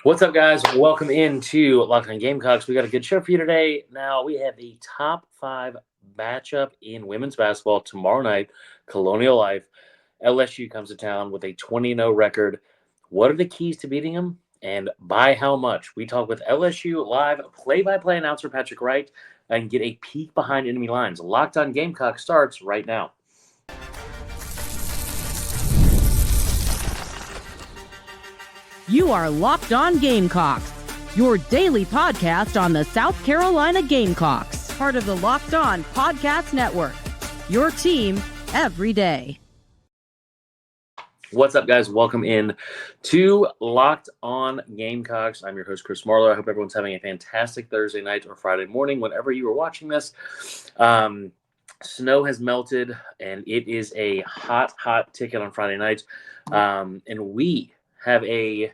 What's up, guys? Welcome into Locked On Gamecocks. We got a good show for you today. Now, we have the top 5 matchup in women's basketball tomorrow night, Colonial Life. LSU comes to town with a 20-0 record. What are the keys to beating them, and by how much? We talk with LSU live play-by-play announcer Patrick Wright and get a peek behind enemy lines. Locked On Gamecocks starts right now. You are Locked On Gamecocks, your daily podcast on the South Carolina Gamecocks, part of the Locked On Podcast Network, your team every day. What's up, guys? Welcome in to Locked On Gamecocks. I'm your host, Chris Marler. I hope everyone's having a fantastic Thursday night or Friday morning, whenever you are watching this. Snow has melted, and it is a hot ticket on Friday night. And we have a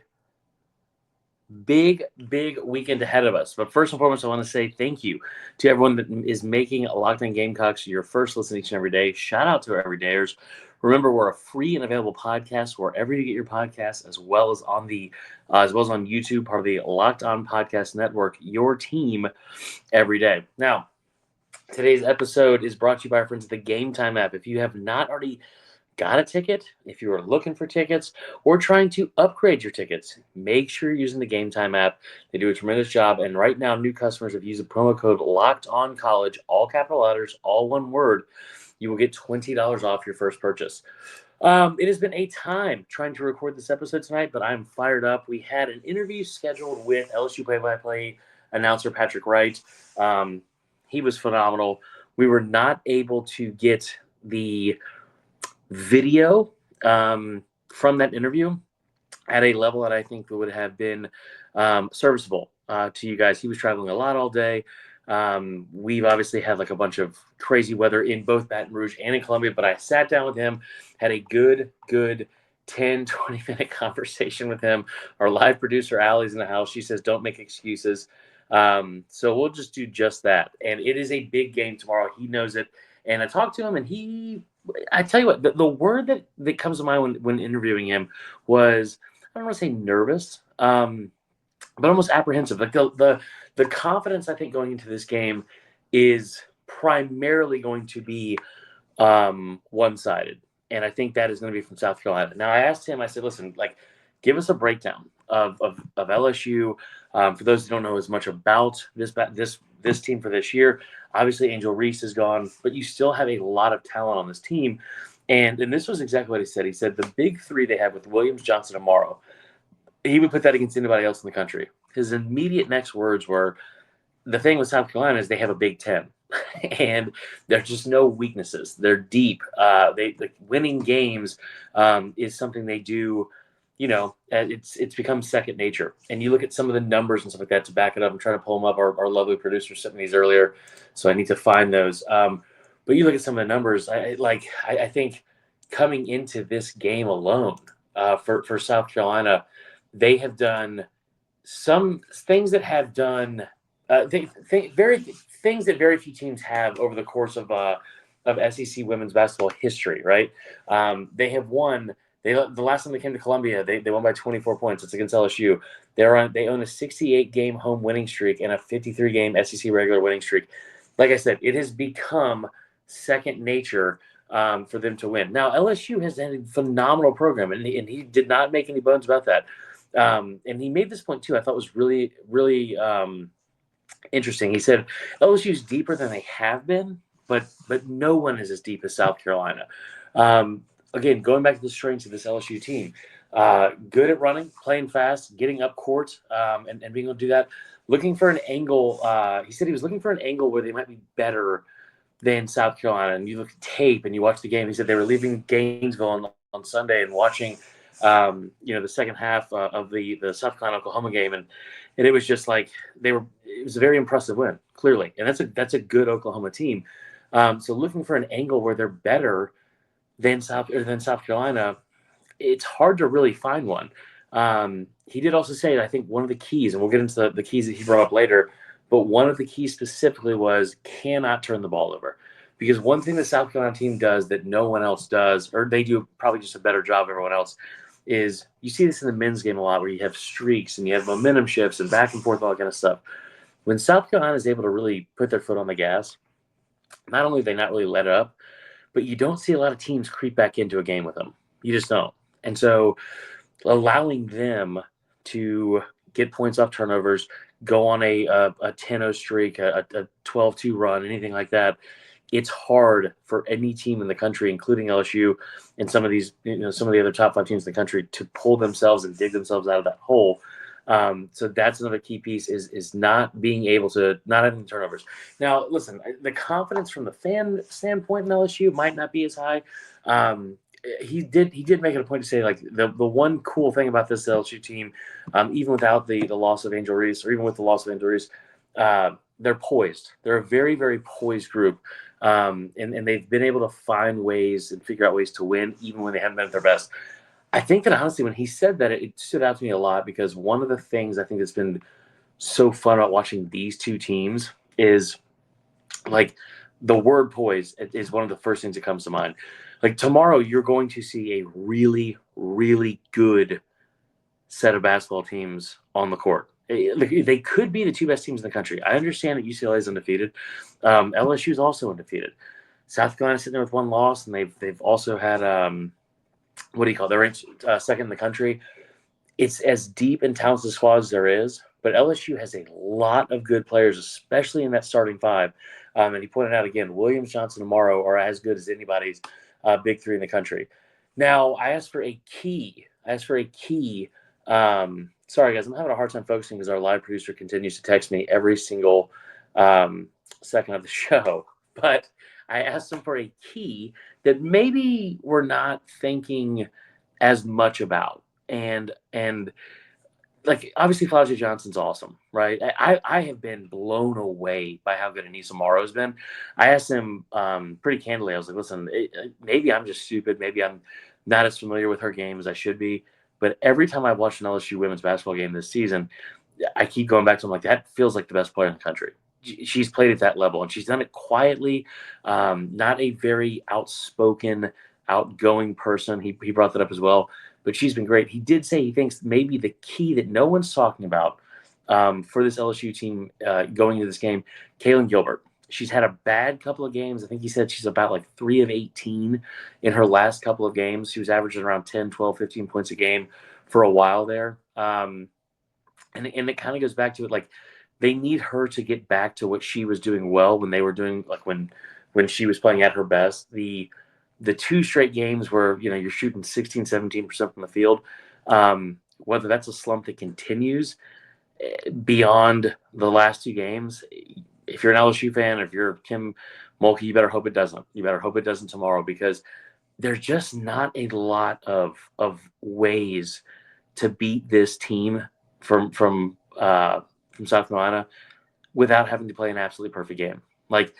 big weekend ahead of us. But first and foremost, I want to say thank you to everyone that is making Locked On Gamecocks your first listen each and every day. Shout out to our everydayers. Remember, we're a free and available podcast wherever you get your podcasts, as well as on YouTube, part of the Locked On Podcast Network, your team every day. Now, today's episode is brought to you by our friends at the Game Time app. If you have not already got a ticket, if you are looking for tickets or trying to upgrade your tickets, make sure you're using the Game Time app. They do a tremendous job, and right now new customers, if you use the promo code LOCKEDONCollege, all capital letters, all one word, you will get $20 off your first purchase. It has been a time trying to record this episode tonight, but I'm fired up. We had an interview scheduled with LSU play-by-play announcer Patrick Wright. He was phenomenal. We were not able to get the video from that interview at a level that I think would have been serviceable to you guys. He was traveling a lot all day. We've obviously had like a bunch of crazy weather in both Baton Rouge and in Columbia, but I sat down with him, had a good 10-20 minute conversation with him. Our live producer Allie's in the house. She says don't make excuses. So we'll just do just that. And it is a big game tomorrow. He knows it. And I talked to him, and I tell you what, the word that comes to mind when interviewing him was, I don't want to say nervous, but almost apprehensive. Like the confidence, I think, going into this game is primarily going to be one-sided. And I think that is going to be from South Carolina. Now, I asked him, I said, listen, like, give us a breakdown of LSU. For those who don't know as much about this team for this year, obviously Angel Reese is gone, but you still have a lot of talent on this team. And this was exactly what he said. He said the big three they have with Williams, Johnson, and Morrow, he would put that against anybody else in the country. His immediate next words were, the thing with South Carolina is they have a Big Ten. And there's just no weaknesses. They're deep. They like winning games is something they do. You know, it's become second nature. And you look at some of the numbers and stuff like that to back it up. I'm trying to pull them up. Our lovely producer sent me these earlier, so I need to find those. But you look at some of the numbers. I think coming into this game alone for South Carolina, they have done some things that have done things that very few teams have over the course of SEC women's basketball history. Right? They have won. The last time they came to Columbia, they won by 24 points. It's against LSU. They own a 68-game home winning streak and a 53-game SEC regular winning streak. Like I said, it has become second nature for them to win. Now, LSU has had a phenomenal program, and he did not make any bones about that. And he made this point, too, I thought was really interesting. He said LSU is deeper than they have been, but no one is as deep as South Carolina. Again, going back to the strengths of this LSU team, good at running, playing fast, getting up court, and being able to do that. Looking for an angle. He said he was looking for an angle where they might be better than South Carolina. And you look at tape and you watch the game. He said they were leaving Gainesville on Sunday and watching, the second half of the South Carolina Oklahoma game, and it was just like it was a very impressive win, clearly, and that's a good Oklahoma team. So looking for an angle where they're better than South Carolina, it's hard to really find one. He did also say, I think one of the keys, and we'll get into the keys that he brought up later, but one of the keys specifically was cannot turn the ball over. Because one thing the South Carolina team does that no one else does, or they do probably just a better job than everyone else, is you see this in the men's game a lot where you have streaks and you have momentum shifts and back and forth, all that kind of stuff. When South Carolina is able to really put their foot on the gas, not only do they not really let it up, but you don't see a lot of teams creep back into a game with them. You just don't. And so allowing them to get points off turnovers, go on a 10-0 streak, a 12-2 run, anything like that, it's hard for any team in the country, including LSU and some of these, some of the other top 5 teams in the country, to pull themselves and dig themselves out of that hole. So that's another key piece is not being able to not having turnovers. Now, listen, the confidence from the fan standpoint in LSU might not be as high. He did make it a point to say, like, the one cool thing about this LSU team, even without the loss of Angel Reese, or even with the loss of Angel Reese, they're poised. They're a very, very poised group. And they've been able to find ways and figure out ways to win even when they haven't been at their best. I think that honestly, when he said that, it stood out to me a lot, because one of the things I think that's been so fun about watching these two teams is, like, the word poise is one of the first things that comes to mind. Like, tomorrow, you're going to see a really, really good set of basketball teams on the court. They could be the 2 best teams in the country. I understand that UCLA is undefeated. LSU is also undefeated. South Carolina sitting there with 1 loss, and they've also had what do you call it? They're ranked second in the country. It's as deep and talented a squad as there is, but LSU has a lot of good players, especially in that starting 5. And he pointed out again, Williams, Johnson, and Morrow are as good as anybody's big 3 in the country. Now, I asked for a key. Sorry, guys, I'm having a hard time focusing because our live producer continues to text me every single second of the show. But I asked him for a key that maybe we're not thinking as much about. And like, obviously, Flauja Johnson's awesome, right? I have been blown away by how good Anissa Morrow has been. I asked him pretty candidly. I was like, listen, maybe I'm just stupid. Maybe I'm not as familiar with her game as I should be. But every time I watch an LSU women's basketball game this season, I keep going back to him like, that feels like the best player in the country. She's played at that level, and she's done it quietly. Not a very outspoken, outgoing person. He brought that up as well, but she's been great. He did say he thinks maybe the key that no one's talking about for this LSU team going into this game, Kaylin Gilbert. She's had a bad couple of games. I think he said she's about like 3 of 18 in her last couple of games. She was averaging around 10, 12, 15 points a game for a while there. And it kind of goes back to it, like, they need her to get back to what she was doing well when they were doing, like, when she was playing at her best. The 2 straight games where, you're shooting 16, 17% from the field, whether that's a slump that continues beyond the last 2 games, if you're an LSU fan, or if you're Kim Mulkey, you better hope it doesn't. You better hope it doesn't tomorrow, because there's just not a lot of ways to beat this team from South Carolina without having to play an absolutely perfect game. Like,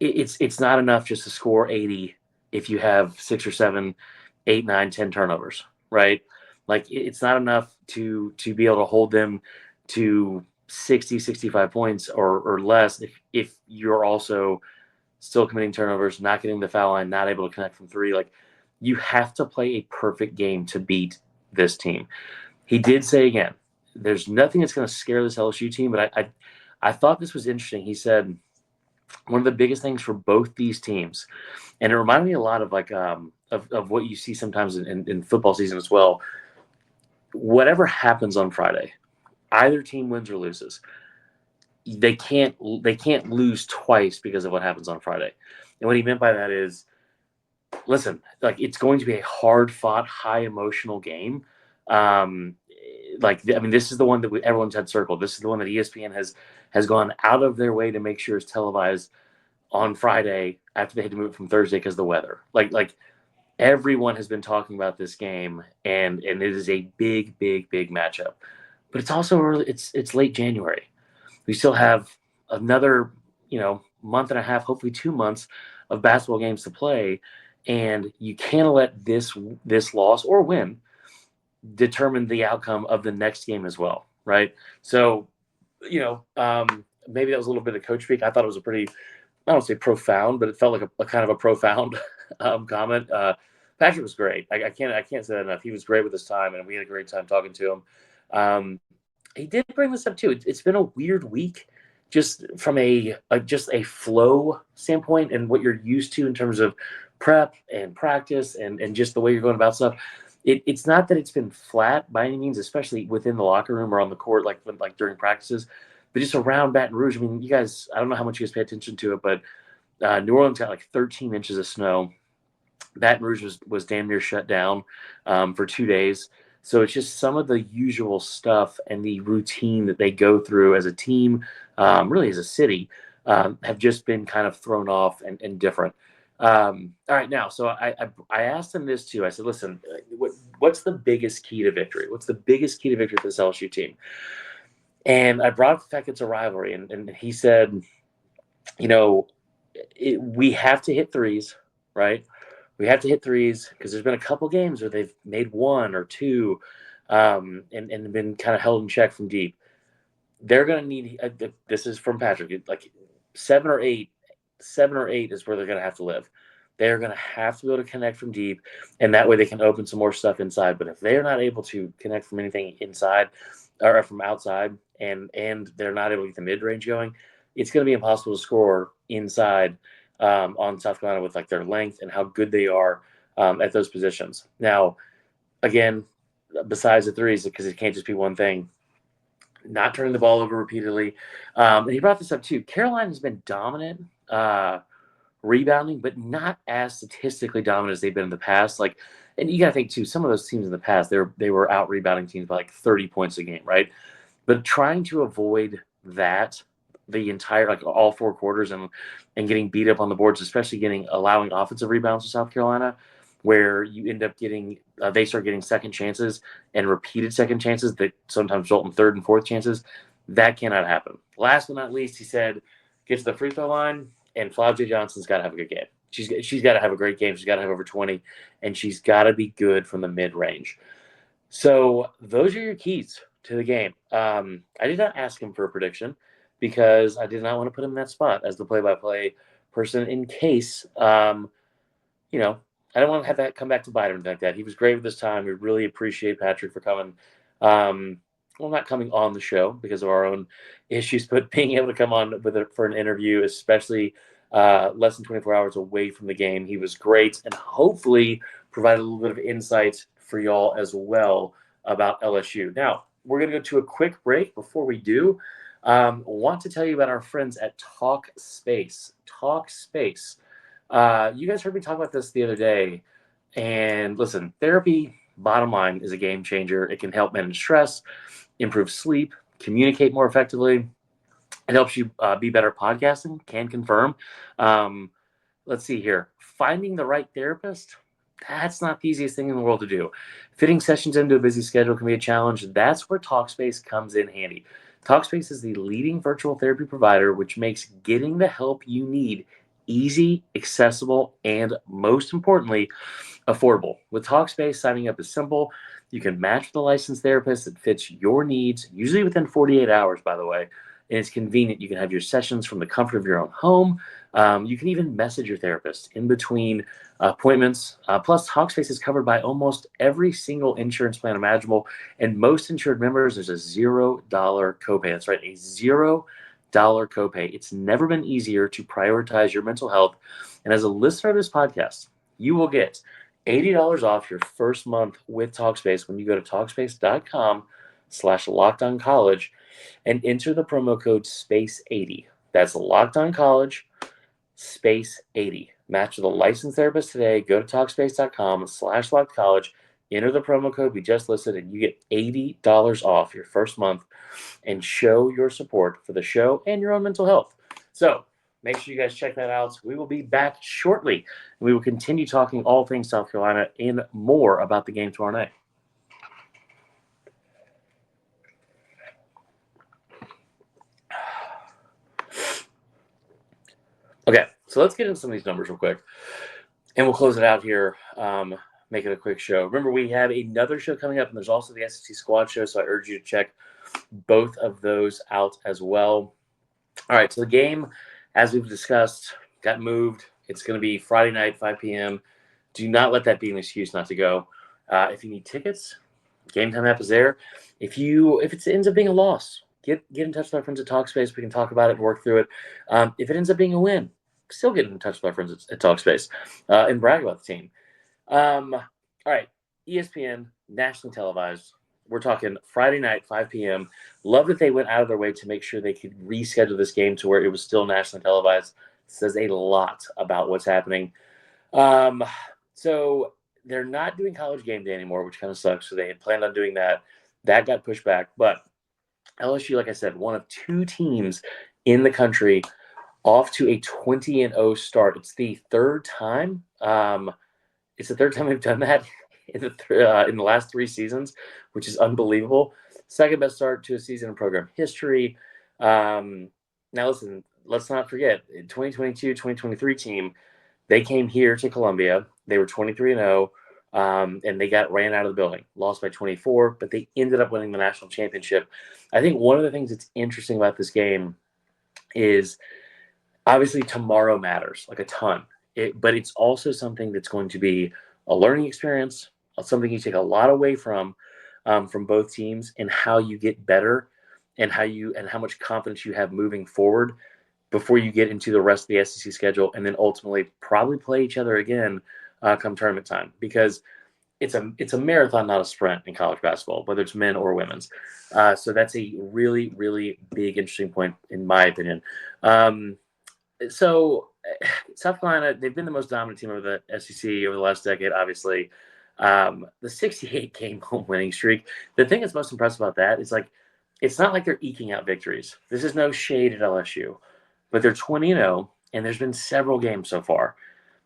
it's not enough just to score 80 if you have 6 or 7, 8, 9, 10 turnovers, right? Like, it's not enough to be able to hold them to 60, 65 points or less if you're also still committing turnovers, not getting the foul line, not able to connect from 3. Like, you have to play a perfect game to beat this team. He did say again, there's nothing that's going to scare this LSU team, but I thought this was interesting. He said one of the biggest things for both these teams, and it reminded me a lot of, like, of what you see sometimes in football season as well. Whatever happens on Friday, either team wins or loses, they can't lose twice because of what happens on Friday. And what he meant by that is, listen, like, it's going to be a hard-fought, high-emotional game. This is the one that everyone's had circled. This is the one that ESPN has gone out of their way to make sure is televised on Friday after they had to move it from Thursday because of the weather. Like everyone has been talking about this game, and it is a big, big, big matchup. But it's also early. It's late January. We still have another, month and a half, hopefully 2 months of basketball games to play, and you can't let this loss or win determine the outcome of the next game as well, right? So, maybe that was a little bit of coach speak. I thought it was a pretty, I don't say profound, but it felt like a kind of a profound comment. Patrick was great. I can't say that enough. He was great with his time, and we had a great time talking to him. He did bring this up too. It's been a weird week, just from just a flow standpoint, and what you're used to in terms of prep and practice, and just the way you're going about stuff. It's not that it's been flat by any means, especially within the locker room or on the court, like during practices, but just around Baton Rouge. I mean, you guys, I don't know how much you guys pay attention to it, but New Orleans got like 13 inches of snow. Baton Rouge was damn near shut down for 2 days. So it's just some of the usual stuff and the routine that they go through as a team, really as a city, have just been kind of thrown off and different. All right, now, so I asked them this too. I said, listen, what's the biggest key to victory? What's the biggest key to victory for this LSU team? And I brought up the fact it's a rivalry, and he said, we have to hit threes, right? We have to hit threes because there's been a couple games where they've made one or two, and been kind of held in check from deep. They're going to need. This is from Patrick. Like 7 or 8 is where they're going to have to live. They're going to have to be able to connect from deep, and that way they can open some more stuff inside. But if they're not able to connect from anything inside or from outside, and they're not able to get the mid range going, it's going to be impossible to score inside. On South Carolina with like their length and how good they are at those positions. Now, again, besides the threes, because it can't just be one thing, not turning the ball over repeatedly. And he brought this up too. Carolina's been dominant rebounding, but not as statistically dominant as they've been in the past. Like, and you got to think too, some of those teams in the past, they were out rebounding teams by like 30 points a game, right? But trying to avoid that the entire, like all 4 quarters and getting beat up on the boards, especially allowing offensive rebounds to South Carolina, where you end up getting they start getting second chances and repeated second chances that sometimes result in third and fourth chances. That cannot happen. Last but not least, he said, get to the free throw line, and Flav J. Johnson's got to have a good game. She's got to have a great game. She's got to have over 20, and she's got to be good from the mid range. So those are your keys to the game. I did not ask him for a prediction, because I did not want to put him in that spot as the play-by-play person in case, I don't want to have that come back to bite him like that. He was great with this time. We really appreciate Patrick for coming. Not coming on the show because of our own issues, but being able to come on for an interview, especially less than 24 hours away from the game. He was great, and hopefully provide a little bit of insight for y'all as well about LSU. Now, we're going to go to a quick break. Before we do, want to tell you about our friends at Talkspace. Talkspace. You guys heard me talk about this the other day. And listen, therapy, bottom line, is a game changer. It can help manage stress, improve sleep, communicate more effectively. It helps you be better at podcasting, can confirm. Let's see here. Finding the right therapist, that's not the easiest thing in the world to do. Fitting sessions into a busy schedule can be a challenge. That's where Talkspace comes in handy. Talkspace is the leading virtual therapy provider, which makes getting the help you need easy, accessible, and most importantly, affordable. With Talkspace, signing up is simple. You can match with a licensed therapist that fits your needs, usually within 48 hours, by the way. And it's convenient. You can have your sessions from the comfort of your own home. You can even message your therapist in between appointments. Plus, Talkspace is covered by almost every single insurance plan imaginable. And most insured members, there's a $0 copay. That's right, a $0 copay. It's never been easier to prioritize your mental health. And as a listener of this podcast, you will get $80 off your first month with Talkspace when you go to Talkspace.com/LockedOnCollege and enter the promo code SPACE80. That's LockedOnCollege, SPACE80. Match with a licensed therapist today. Go to Talkspace.com/LockedCollege, enter the promo code we just listed, and you get $80 off your first month and show your support for the show and your own mental health. So make sure you guys check that out. We will be back shortly, and we will continue talking all things South Carolina and more about the game tomorrow night. Okay, so let's get into some of these numbers real quick, and we'll close it out here, make it a quick show. Remember, we have another show coming up, and there's also the SEC Squad show, so I urge you to check both of those out as well. All right, so the game, as we've discussed, got moved. It's going to be Friday night, 5 p.m. Do not let that be an excuse not to go. If you need tickets, Game Time app is there. If it ends up being a loss, get in touch with our friends at Talkspace. We can talk about it and work through it. If it ends up being a win, still get in touch with our friends at Talkspace and brag about the team. All right, ESPN, nationally televised. We're talking Friday night, 5 p.m. Love that they went out of their way to make sure they could reschedule this game to where it was still nationally televised. Says a lot about what's happening. So they're not doing College Game Day anymore, which kind of sucks. So they had planned on doing that. That got pushed back. But LSU, like I said, one of two teams in the country off to a 20-0 start. It's the third time. It's the third time we've done that in the last 3 seasons, which is unbelievable. Second best start to a season in program history. Now, listen, let's not forget, 2022-2023 team, they came here to Columbia. They were 23-0, and they got ran out of the building. Lost by 24, but they ended up winning the national championship. I think one of the things that's interesting about this game is obviously tomorrow matters, like a ton. But it's also something that's going to be a learning experience, something you take a lot away from both teams, and how you get better and how much confidence you have moving forward before you get into the rest of the SEC schedule, and then ultimately probably play each other again come tournament time, because it's a marathon, not a sprint in college basketball, whether it's men or women's. So that's a really, really big, interesting point in my opinion. So South Carolina, they've been the most dominant team over the SEC over the last decade, obviously. The 68-game home winning streak. The thing that's most impressive about that is, like, it's not like they're eking out victories. This is no shade at LSU, but they're 20-0, and there's been several games so far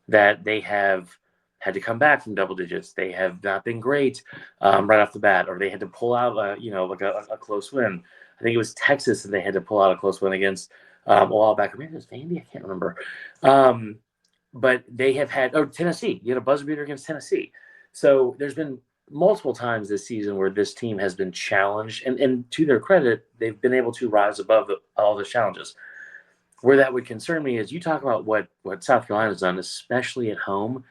that they have had to come back from double digits. They have not been great right off the bat, or they had to pull out a close win. I think it was Texas that they had to pull out a close win against a while back. Or maybe it was Vandy. I can't remember. But they have had Tennessee. You had a buzzer beater against Tennessee. So there's been multiple times this season where this team has been challenged, and to their credit, they've been able to rise above all the challenges. Where that would concern me is you talk about what South Carolina's done, especially at home.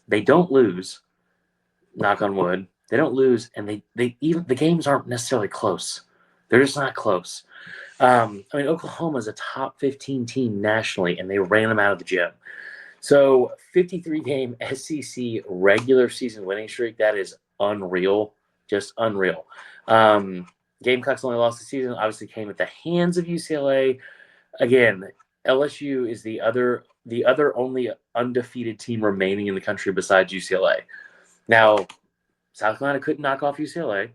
They don't lose, knock on wood. They don't lose, and they even the games aren't necessarily close. They're just not close. Oklahoma is a top 15 team nationally, and they ran them out of the gym. So 53-game SEC regular season winning streak, that is unreal, just unreal. Gamecocks only lost the season, obviously came at the hands of UCLA. Again, LSU is the other only undefeated team remaining in the country besides UCLA. Now, South Carolina couldn't knock off UCLA,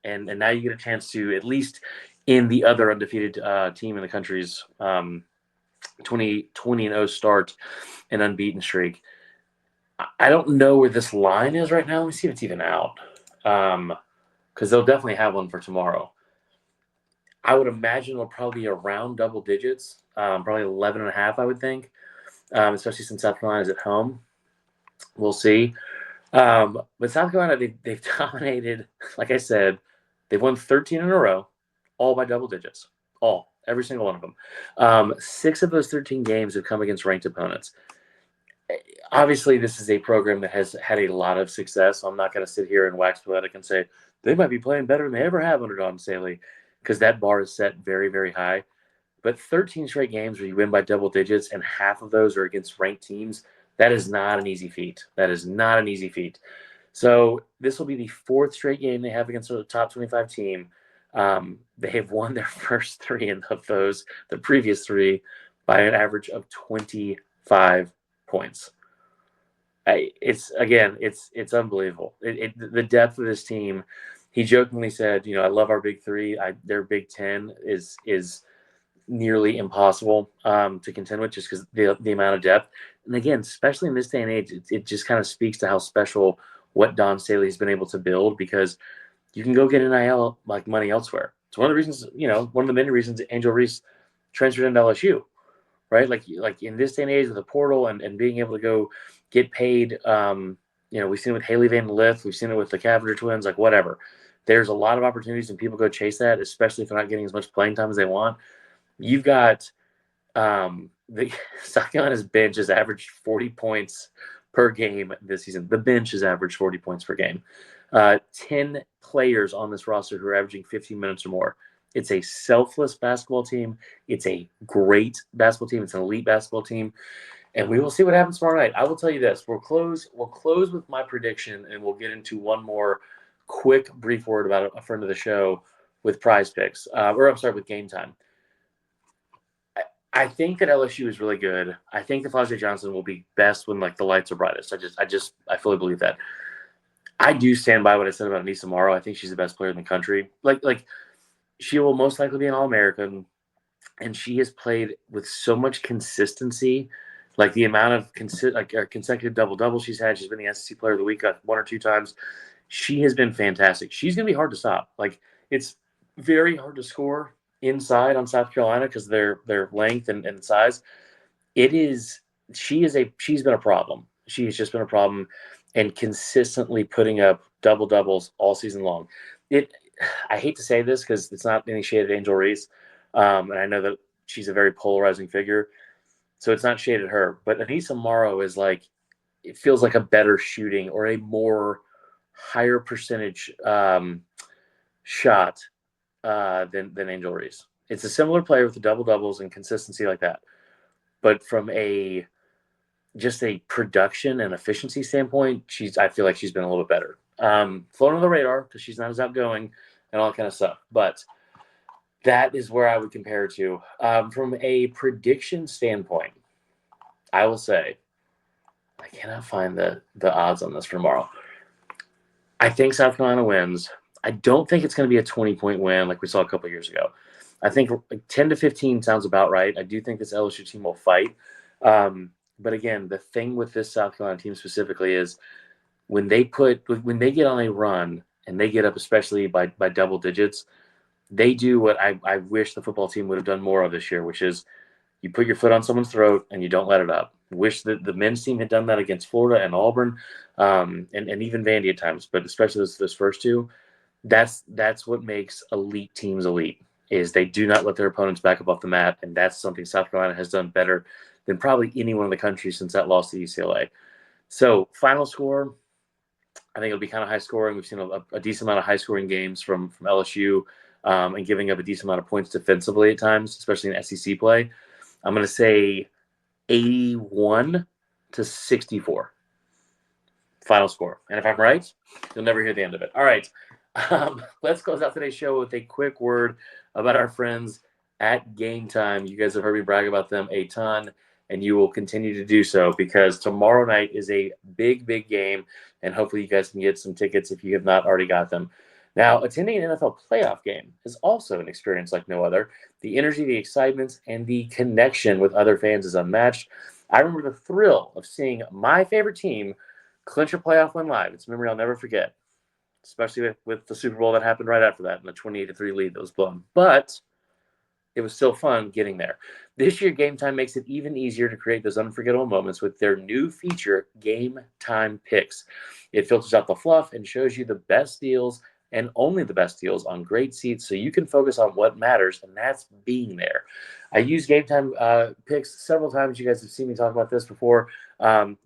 and now you get a chance to, at least in the other undefeated team in the country's 20-0 start and unbeaten streak. I don't know where this line is right now. Let me see if it's even out, because they'll definitely have one for tomorrow. I would imagine it'll probably be around double digits, probably 11.5, I would think, especially since South Carolina is at home. We'll see. But South Carolina, they've dominated. Like I said, they've won 13 in a row, all by double digits. Every single one of them. 6 of those 13 games have come against ranked opponents. Obviously, this is a program that has had a lot of success, so I'm not going to sit here and wax poetic and say they might be playing better than they ever have under Don Staley, because that bar is set very, very high. But 13 straight games where you win by double digits and half of those are against ranked teams, that is not an easy feat. That is not an easy feat. So this will be the 4th straight game they have against a top 25 team. They have won their first 3 of those, the previous 3, by an average of 25 points. It's unbelievable. The depth of this team. He jokingly said, I love our big 3. Their Big 10 is nearly impossible to contend with, just because the amount of depth. And again, especially in this day and age, it just kind of speaks to how special what Don Staley has been able to build, because you can go get NIL like money elsewhere. It's one of the reasons, one of the many reasons Angel Reese transferred into LSU, right? Like in this day and age with the portal and being able to go get paid. We've seen it with Haley Van Lith, we've seen it with the Cavender twins, like whatever. There's a lot of opportunities and people go chase that, especially if they're not getting as much playing time as they want. You've got the South Carolina's bench has averaged 40 points per game this season. The bench has averaged 40 points per game. 10 players on this roster who are averaging 15 minutes or more. It's a selfless basketball team. It's a great basketball team. It's an elite basketball team. And we will see what happens tomorrow night. I will tell you this. We'll close with my prediction, and we'll get into one more quick, brief word about a friend of the show with Prize Picks. With Game Time. I think that LSU is really good. I think that Flajay Johnson will be best when the lights are brightest. I fully believe that. I do stand by what I said about Anissa Morrow. I think she's the best player in the country. She will most likely be an All-American, and she has played with so much consistency. The amount of consecutive double-doubles she's had. She's been the SEC Player of the Week one or two times. She has been fantastic. She's going to be hard to stop. It's very hard to score inside on South Carolina because their length and size. She's been a problem. She has just been a problem and consistently putting up double-doubles all season long. I hate to say this because it's not any shade at Angel Reese, and I know that she's a very polarizing figure, so it's not shade at her. But Anissa Morrow is it feels like a better shooting or a more higher percentage shot than Angel Reese. It's a similar player with the double-doubles and consistency like that. But from just a production and efficiency standpoint, I feel like she's been a little bit better. Flown on the radar because she's not as outgoing and all that kind of stuff. But that is where I would compare her to. From a prediction standpoint, I will say I cannot find the odds on this for tomorrow. I think South Carolina wins. I don't think it's going to be a 20-point win like we saw a couple of years ago. I think 10 to 15 sounds about right. I do think this LSU team will fight. But again, the thing with this South Carolina team specifically is when they get on a run and they get up, especially by double digits, they do what I wish the football team would have done more of this year, which is you put your foot on someone's throat and you don't let it up. Wish that the men's team had done that against Florida and Auburn, and even Vandy at times, but especially those first two. That's what makes elite teams elite, is they do not let their opponents back up off the mat, and that's something South Carolina has done better than probably anyone in the country since that loss to UCLA. So final score, I think it'll be kind of high scoring. We've seen a decent amount of high scoring games from LSU and giving up a decent amount of points defensively at times, especially in SEC play. I'm going to say 81 to 64 final score. And if I'm right, you'll never hear the end of it. All right. Let's close out today's show with a quick word about our friends at Game Time. You guys have heard me brag about them a ton, and you will continue to do so because tomorrow night is a big, big game, and hopefully you guys can get some tickets if you have not already got them. Now, attending an NFL playoff game is also an experience like no other. The energy, the excitement, and the connection with other fans is unmatched. I remember the thrill of seeing my favorite team clinch a playoff win live. It's a memory I'll never forget, especially with the Super Bowl that happened right after that and the 28-3 lead that was blown. But it was still fun getting there. This year, Game Time makes it even easier to create those unforgettable moments with their new feature, Game Time Picks. It filters out the fluff and shows you the best deals and only the best deals on great seats so you can focus on what matters, and that's being there. I use Game Time Picks several times. You guys have seen me talk about this before.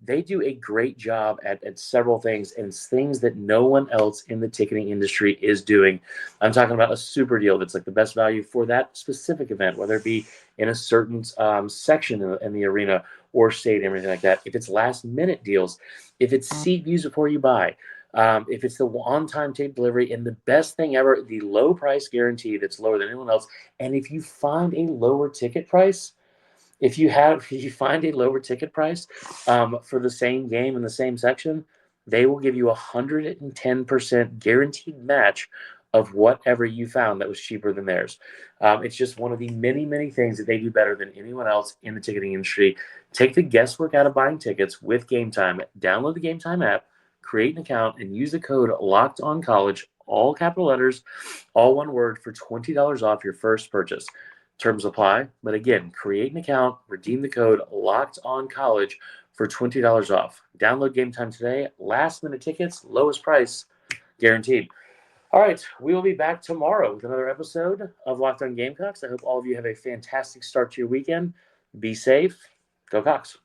They do a great job at several things, and it's things that no one else in the ticketing industry is doing. I'm talking about a super deal that's like the best value for that specific event, whether it be in a certain section in the arena or stadium or anything like that. If it's last minute deals, if it's seat views before you buy, if it's the on-time tape delivery, and the best thing ever, the low price guarantee that's lower than anyone else. And if you find a lower ticket price, if you find a lower ticket price for the same game in the same section, they will give you 110% guaranteed match of whatever you found that was cheaper than theirs. It's just one of the many, many things that they do better than anyone else in the ticketing industry. Take the guesswork out of buying tickets with Game Time. Download the Game Time app, create an account, and use the code LOCKEDONCollege, all capital letters, all one word, for $20 off your first purchase. Terms apply. But again, create an account, redeem the code LOCKEDONCollege for $20 off. Download Game Time today. Last minute tickets, lowest price, guaranteed. All right, we will be back tomorrow with another episode of Locked On Gamecocks. I hope all of you have a fantastic start to your weekend. Be safe. Go Cox.